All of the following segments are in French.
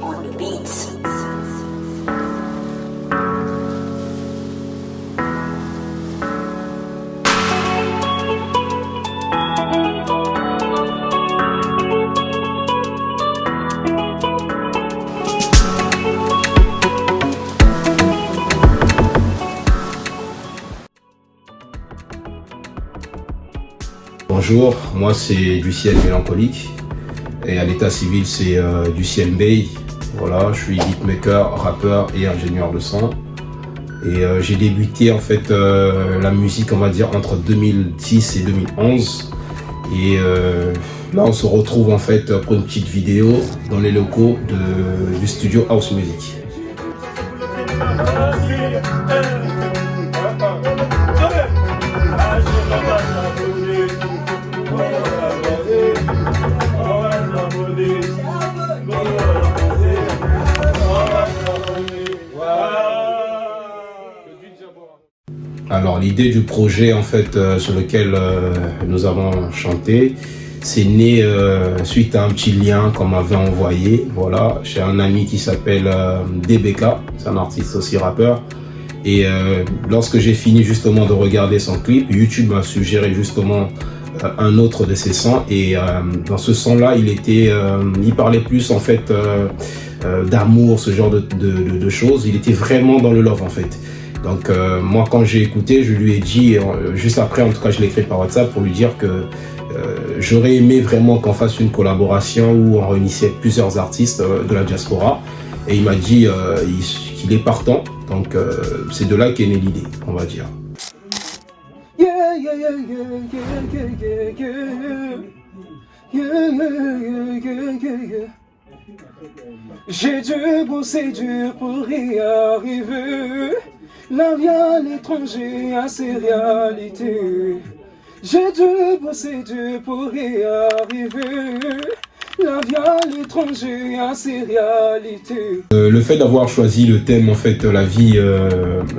on the beats. Bonjour, moi c'est Duciel Mélancolique et à l'état civil c'est Duciel Bey. Voilà, je suis beatmaker, rappeur et ingénieur de son. Et j'ai débuté en fait la musique, on va dire, entre 2010 et 2011. Et là on se retrouve en fait pour une petite vidéo dans les locaux du studio House Music. Alors l'idée du projet en fait sur lequel nous avons chanté, c'est né suite à un petit lien qu'on m'avait envoyé. Voilà, j'ai un ami qui s'appelle DBK, c'est un artiste aussi rappeur. Et lorsque j'ai fini justement de regarder son clip, YouTube m'a suggéré justement un autre de ses sons. Et dans ce son-là, il parlait plus en fait d'amour, ce genre de choses. Il était vraiment dans le love en fait. Donc moi quand j'ai écouté, je lui ai dit, juste après en tout cas je l'ai écrit par WhatsApp pour lui dire que j'aurais aimé vraiment qu'on fasse une collaboration où on réunissait plusieurs artistes de la diaspora. Et il m'a dit qu'il est partant, donc c'est de là qu'est née l'idée, on va dire. J'ai dû bosser dur pour y arriver. La vie à l'étranger a ses réalités. J'ai dû bosser dur pour y arriver. La vie à l'étranger a ses réalités. Le fait d'avoir choisi le thème en fait la vie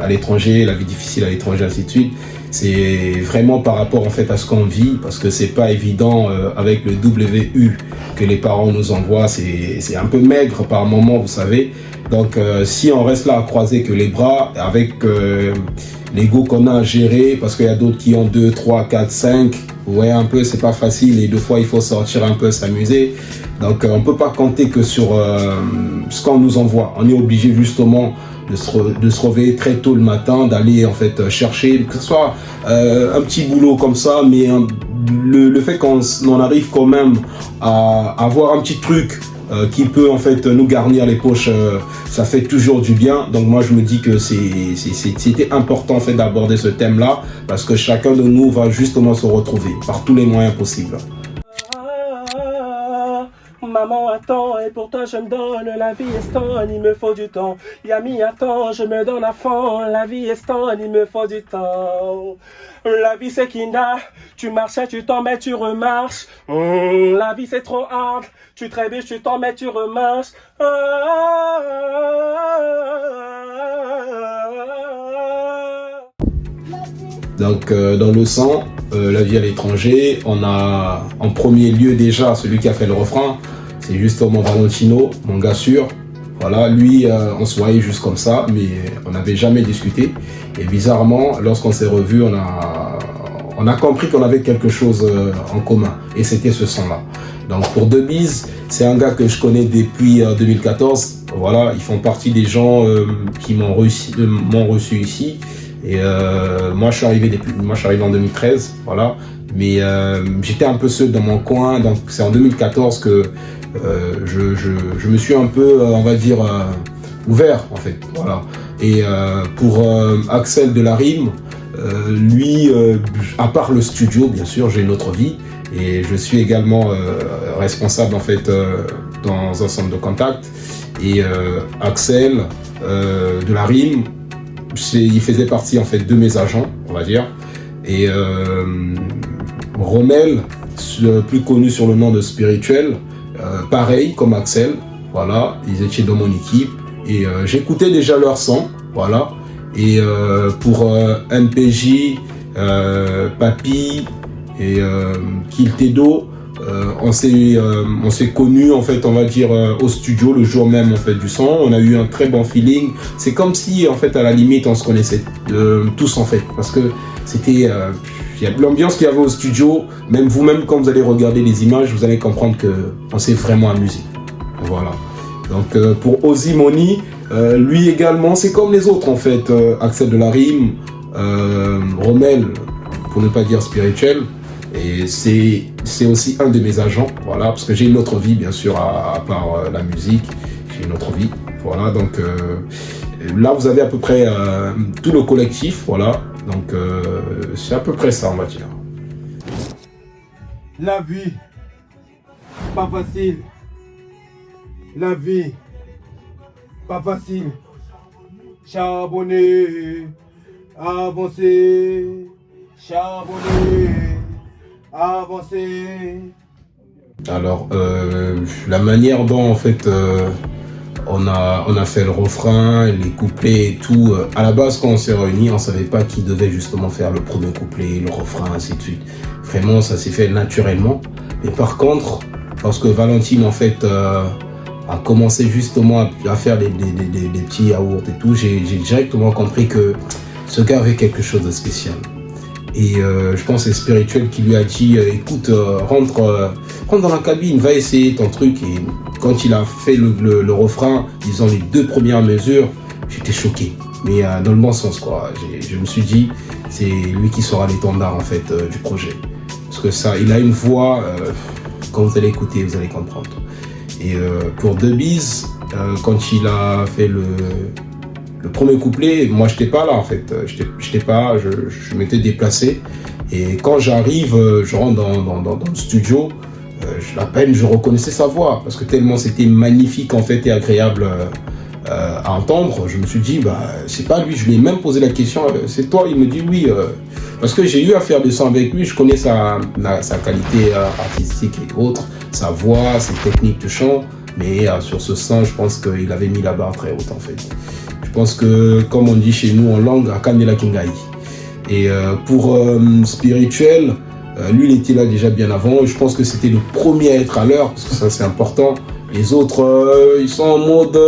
à l'étranger, la vie difficile à l'étranger, ainsi de suite, c'est vraiment par rapport en fait à ce qu'on vit, parce que c'est pas évident avec le WU que les parents nous envoient, c'est un peu maigre par moment, vous savez. Donc si on reste là à croiser que les bras avec l'ego qu'on a à gérer, parce qu'il y a d'autres qui ont 2, 3, 4, 5, vous voyez un peu, c'est pas facile et deux fois il faut sortir un peu, s'amuser. Donc on peut pas compter que sur ce qu'on nous envoie. On est obligé justement de se réveiller très tôt le matin, d'aller en fait chercher, que ce soit un petit boulot comme ça, mais le fait qu'on arrive quand même à avoir un petit truc qui peut en fait nous garnir les poches, ça fait toujours du bien. Donc moi je me dis que c'était important en fait d'aborder ce thème là, parce que chacun de nous va justement se retrouver par tous les moyens possibles. Maman attend et pour toi je me donne, la vie est stone, il me faut du temps. Yami attend, je me donne à fond, la vie est stone, il me faut du temps. La vie c'est Kinda, tu marchais, tu t'en mets, tu remarches. La vie c'est trop hard, tu trébuches, tu t'en mets, tu remarches. Donc dans le son, la vie à l'étranger, on a en premier lieu déjà celui qui a fait le refrain, c'est justement Valentino, mon gars sûr. Voilà, lui, on se voyait juste comme ça, mais on n'avait jamais discuté. Et bizarrement, lorsqu'on s'est revus, on a compris qu'on avait quelque chose en commun. Et c'était ce son-là. Donc pour Debiz, c'est un gars que je connais depuis 2014. Voilà, ils font partie des gens qui m'ont reçu ici. Et moi je suis arrivé en 2013, voilà. Mais j'étais un peu seul dans mon coin, donc c'est en 2014 que je me suis un peu, on va dire, ouvert en fait, voilà. Et pour Axel de la Rime, lui, à part le studio, bien sûr, j'ai une autre vie et je suis également responsable en fait dans un centre de contact. Et Axel de la Rime, il faisait partie en fait de mes agents, on va dire. Et Rommel, plus connu sur le nom de Spirituel, pareil comme Axel, voilà, ils étaient dans mon équipe et j'écoutais déjà leur son, voilà. Et pour MPJ, Papi et Kiltedo, On s'est connus en fait, on va dire au studio le jour même en fait du son. On a eu un très bon feeling. C'est comme si en fait à la limite on se connaissait tous en fait, parce que c'était l'ambiance qu'il y avait au studio. Même vous-même quand vous allez regarder les images, vous allez comprendre que on s'est vraiment amusé. Voilà. Donc pour Ozimoni, lui également, c'est comme les autres en fait. Axel de la Rime, Rommel, pour ne pas dire spirituel. Et c'est aussi un de mes agents, voilà, parce que j'ai une autre vie, bien sûr, à part la musique, j'ai une autre vie, voilà, donc là, vous avez à peu près tout le collectif, voilà, donc c'est à peu près ça, on va dire. La vie, pas facile. La vie, pas facile. Charbonner, avancer, charbonner. Avancer. Alors, la manière dont en fait on a fait le refrain, les couplets et tout, à la base quand on s'est réunis, on savait pas qui devait justement faire le premier couplet, le refrain, ainsi de suite. Vraiment, ça s'est fait naturellement. Mais par contre, parce que Valentine en fait a commencé justement à faire des petits yaourts et tout, j'ai directement compris que ce gars avait quelque chose de spécial. Et je pense que c'est Spirituel qui lui a dit écoute, rentre dans la cabine, va essayer ton truc. Et quand il a fait le refrain, disons les 2 premières mesures, j'étais choqué. Mais dans le bon sens, quoi. Je me suis dit, c'est lui qui sera l'étendard en fait du projet. Parce que ça, il a une voix, quand vous allez écouter, vous allez comprendre. Et pour Debiz, quand il a fait le premier couplet, moi j'étais pas là en fait, j'étais pas, je m'étais déplacé, et quand j'arrive, je rentre dans le studio, à peine je reconnaissais sa voix, parce que tellement c'était magnifique en fait et agréable à entendre. Je me suis dit bah c'est pas lui, je lui ai même posé la question, c'est toi? Il me dit oui, parce que j'ai eu à faire des sons avec lui, je connais sa qualité artistique et autres, sa voix, ses techniques de chant, mais sur ce son je pense qu'il avait mis la barre très haute en fait. Je pense que, comme on dit chez nous en langue, Akane la Kingai. Et pour Spirituel, lui il était là déjà bien avant. Et je pense que c'était le premier à être à l'heure, parce que ça c'est important. Les autres, ils sont en mode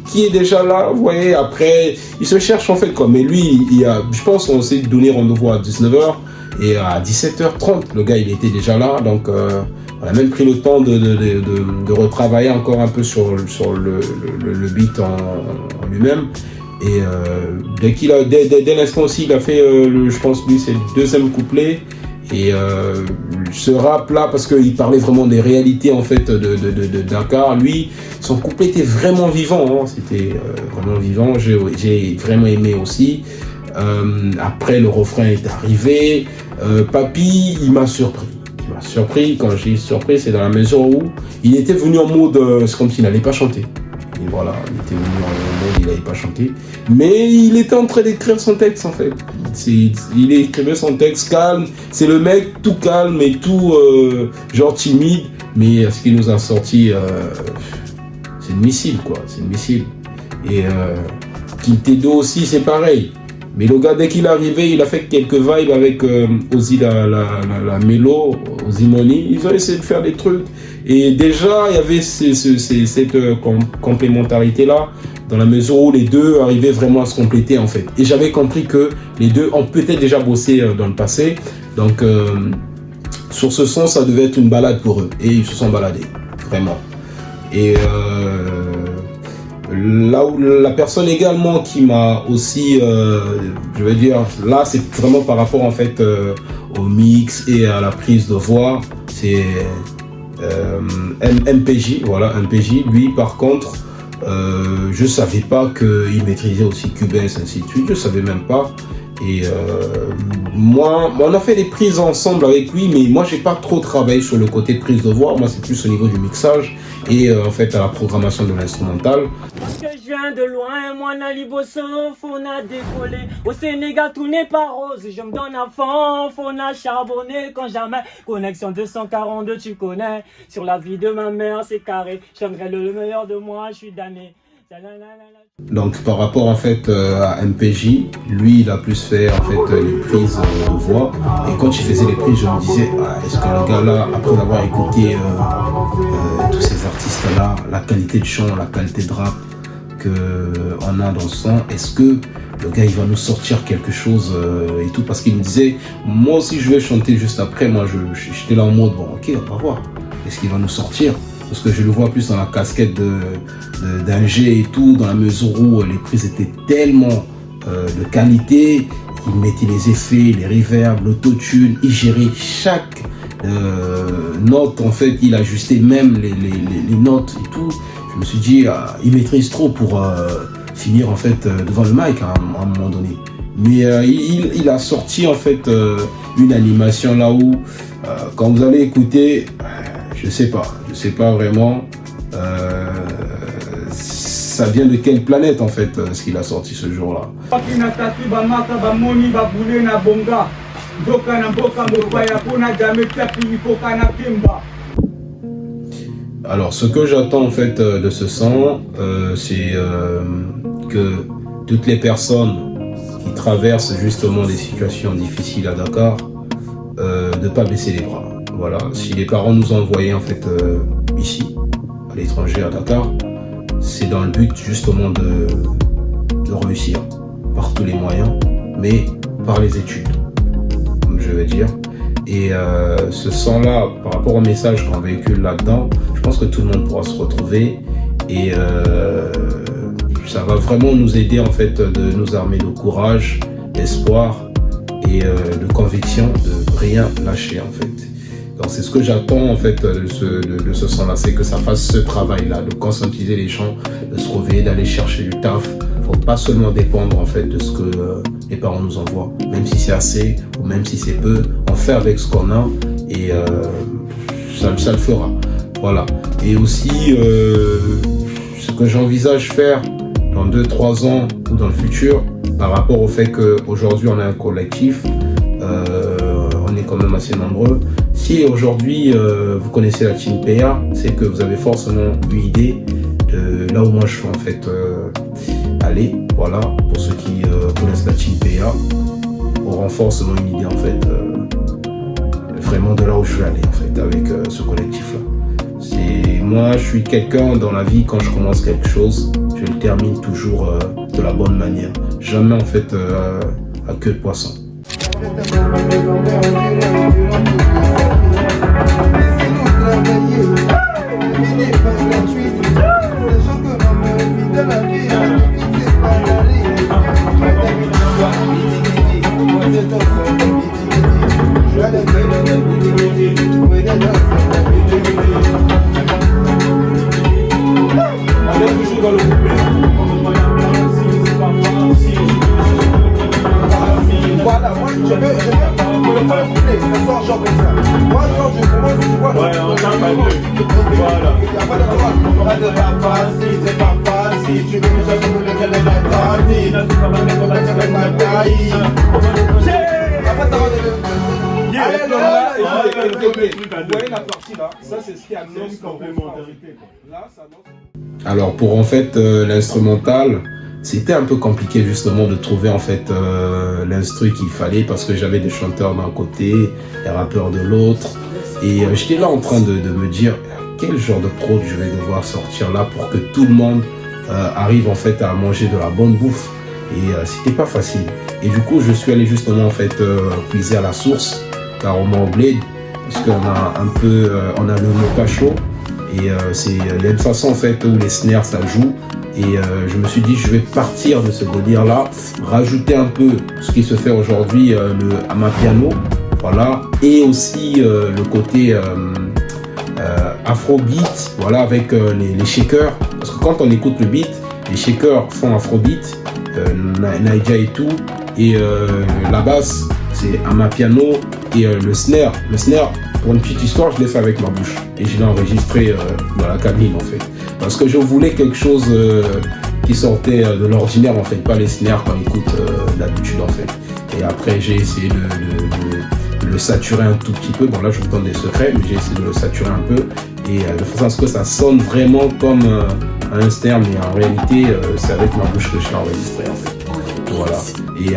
qui est déjà là, vous voyez. Après, ils se cherchent en fait quoi. Mais lui, je pense qu'on s'est donné rendez-vous à 19h. Et à 17h30, le gars il était déjà là. Donc on a même pris le temps de retravailler encore un peu sur le beat en lui-même. Et dès l'instant aussi, il a fait, je pense lui, c'est le 2e couplet. Et ce rap là, parce qu'il parlait vraiment des réalités en fait de Dakar, lui, son couplet était vraiment vivant, hein, c'était vraiment vivant, j'ai vraiment aimé aussi. Après le refrain est arrivé, Papy, il m'a surpris. Quand j'ai surpris, c'est dans la mesure où il était venu en mode, c'est comme s'il n'allait pas chanter. Et voilà, il était venu en mode, il n'allait pas chanter. Mais il était en train d'écrire son texte en fait. Il écrivait son texte calme. C'est le mec tout calme et tout genre timide. Mais ce qu'il nous a sorti, c'est une missile quoi. C'est une missile. Et Quintedo aussi, c'est pareil. Mais le gars, dès qu'il est arrivé, il a fait quelques vibes avec Ozzy la mélo, Ozimoni. Ils ont essayé de faire des trucs. Et déjà, il y avait cette complémentarité-là, dans la mesure où les deux arrivaient vraiment à se compléter, en fait. Et j'avais compris que les deux ont peut-être déjà bossé dans le passé. Donc, sur ce son, ça devait être une balade pour eux. Et ils se sont baladés, vraiment. Et là où la personne également qui m'a aussi, je veux dire, là c'est vraiment par rapport en fait au mix et à la prise de voix, c'est MPJ, voilà, MPJ. Lui par contre, je savais pas qu'il maîtrisait aussi Cubase, ainsi de suite, je savais même pas. Et moi, on a fait des prises ensemble avec lui, mais moi j'ai pas trop travaillé sur le côté de prise de voix. Moi c'est plus au niveau du mixage et en fait à la programmation de l'instrumental. Parce que je viens de loin, moi Nali Bosso, faut na décoller. Au Sénégal tout n'est pas rose, je me donne à fond, faut na charbonner quand jamais. Connexion 242 tu connais, sur la vie de ma mère c'est carré. J'aimerais le meilleur de moi, je suis damné. Donc par rapport en fait à MPJ, lui il a plus fait en fait les prises de voix, et quand il faisait les prises je me disais est-ce que le gars là, après avoir écouté tous ces artistes là, la qualité de chant, la qualité de rap qu'on a dans le son, est-ce que le gars il va nous sortir quelque chose et tout, parce qu'il me disait moi aussi je vais chanter juste après, moi j'étais là en mode bon ok on va voir, est-ce qu'il va nous sortir, parce que je le vois plus dans la casquette d'ingé et tout, dans la mesure où les prises étaient tellement de qualité, il mettait les effets, les reverbs, l'autotune, il gérait chaque note, en fait, il ajustait même les notes et tout. Je me suis dit, il maîtrise trop pour finir en fait devant le mic à un moment donné. Mais il a sorti en fait une animation là où, quand vous allez écouter, je sais pas vraiment ça vient de quelle planète en fait ce qu'il a sorti ce jour-là. Alors ce que j'attends en fait de ce son, c'est que toutes les personnes qui traversent justement des situations difficiles à Dakar, de pas baisser les bras. Voilà, si les parents nous ont envoyés en fait ici, à l'étranger, à Dakar, c'est dans le but justement de réussir par tous les moyens, mais par les études, comme je vais dire. Et ce son-là, par rapport au message qu'on véhicule là-dedans, je pense que tout le monde pourra se retrouver, et ça va vraiment nous aider en fait de nous armer de courage, d'espoir et de conviction de rien lâcher en fait. Donc c'est ce que j'attends en fait de ce son-là, c'est que ça fasse ce travail-là, de conscientiser les gens, de se réveiller, d'aller chercher du taf. Faut pas seulement dépendre en fait de ce que les parents nous envoient, même si c'est assez ou même si c'est peu, on fait avec ce qu'on a, et ça le fera. Voilà. Et aussi ce que j'envisage faire dans 2-3 ans ou dans le futur, par rapport au fait qu'aujourd'hui on a un collectif, on est quand même assez nombreux. Si aujourd'hui vous connaissez la Team PA, c'est que vous avez forcément une idée de là où moi je suis en fait aller. Voilà, pour ceux qui connaissent la Team PA, auront forcément une idée en fait vraiment de là où je vais aller en fait avec ce collectif là. Moi je suis quelqu'un dans la vie, quand je commence quelque chose, je le termine toujours de la bonne manière, jamais en fait à queue de poisson. Voilà, moi je veux le faire couper, ça sort genre comme ça. Moi quand je commence, tu vois, ouais, on tape à deux. Voilà. Il n'y a pas de droit. Pas de pas facile, c'est pas facile. Tu veux que je veux le gars de la partie. Là, c'est pas mal, mais on va faire ma taille. Après, ça va de allez, là, vous voyez la partie là, ça c'est ce qui annonce complémentarité. Là, ça annonce. Alors pour en fait l'instrumental, c'était un peu compliqué justement de trouver en fait l'instru qu'il fallait, parce que j'avais des chanteurs d'un côté, des rappeurs de l'autre, et j'étais là en train de me dire quel genre de prod je vais devoir sortir là pour que tout le monde arrive en fait à manger de la bonne bouffe, et c'était pas facile. Et du coup je suis allé justement en fait puiser à la source, carrément au bled, parce qu'on a un peu, on a le mot pas chaud, et il y a une façon en fait où les snares ça joue. Et je me suis dit, je vais partir de ce délire-là, rajouter un peu ce qui se fait aujourd'hui, le amapiano, voilà, et aussi le côté afrobeat, voilà, avec les shakers. Parce que quand on écoute le beat, les shakers font afrobeat, Naija et tout, et la basse, c'est amapiano, et le snare, pour une petite histoire, je l'ai fait avec ma bouche, et je l'ai enregistré dans la cabine en fait. Parce que je voulais quelque chose qui sortait de l'ordinaire en fait, pas les snares qu'on écoute d'habitude en fait. Et après j'ai essayé de le saturer un tout petit peu. Bon là je vous donne des secrets, mais j'ai essayé de le saturer un peu, et de façon à ce que ça sonne vraiment comme à l'instar, mais en réalité, c'est avec ma bouche que je l'ai enregistré en fait. Voilà. Et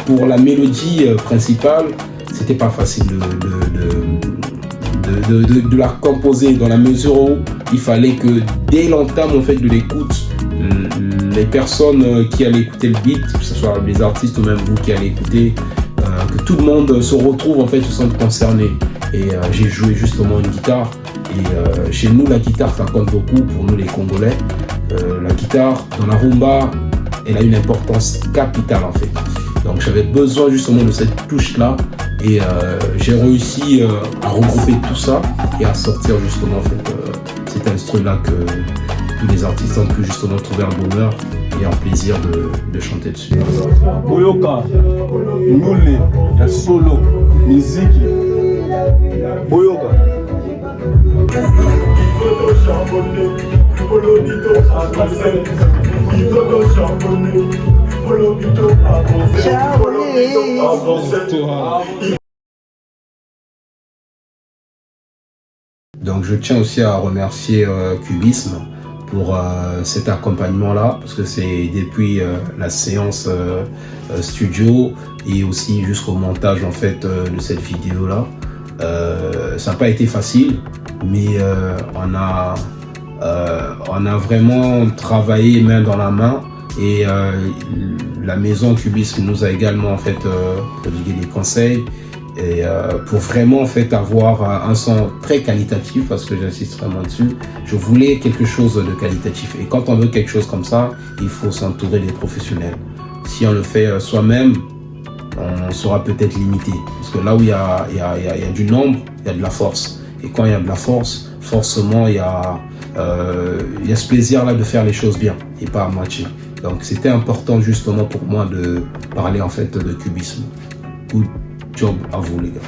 pour la mélodie principale, c'était pas facile de la composer dans la mesure où il fallait que dès l'entame en fait de l'écoute, les personnes qui allaient écouter le beat, que ce soit les artistes ou même vous qui allez écouter, que tout le monde se retrouve en fait, se sente concerné. Et j'ai joué justement une guitare. Et chez nous, la guitare, ça compte beaucoup pour nous les Congolais. La guitare, dans la rumba, elle a une importance capitale en fait. Donc j'avais besoin justement de cette touche-là. Et j'ai réussi à regrouper tout ça et à sortir justement en fait, cet instrument-là que tous les artistes ont pu justement trouver un bonheur et un plaisir de chanter dessus. Boyoka, Nule, la solo, musique, Boyoka. Donc je tiens aussi à remercier Cubisme pour cet accompagnement-là, parce que c'est depuis la séance studio et aussi jusqu'au montage en fait de cette vidéo-là. Ça n'a pas été facile, mais on a vraiment travaillé main dans la main et la maison Cubisme nous a également en fait prodigué des conseils et pour vraiment en fait avoir un son très qualitatif, parce que j'insiste vraiment dessus. Je voulais quelque chose de qualitatif et quand on veut quelque chose comme ça, il faut s'entourer des professionnels. Si on le fait soi-même, on sera peut-être limité, parce que là où il y a du nombre, il y a de la force, et quand il y a de la force, forcément il y a ce plaisir là de faire les choses bien et pas à moitié. Donc c'était important justement pour moi de parler en fait de Cubisme. Good job à vous les gars.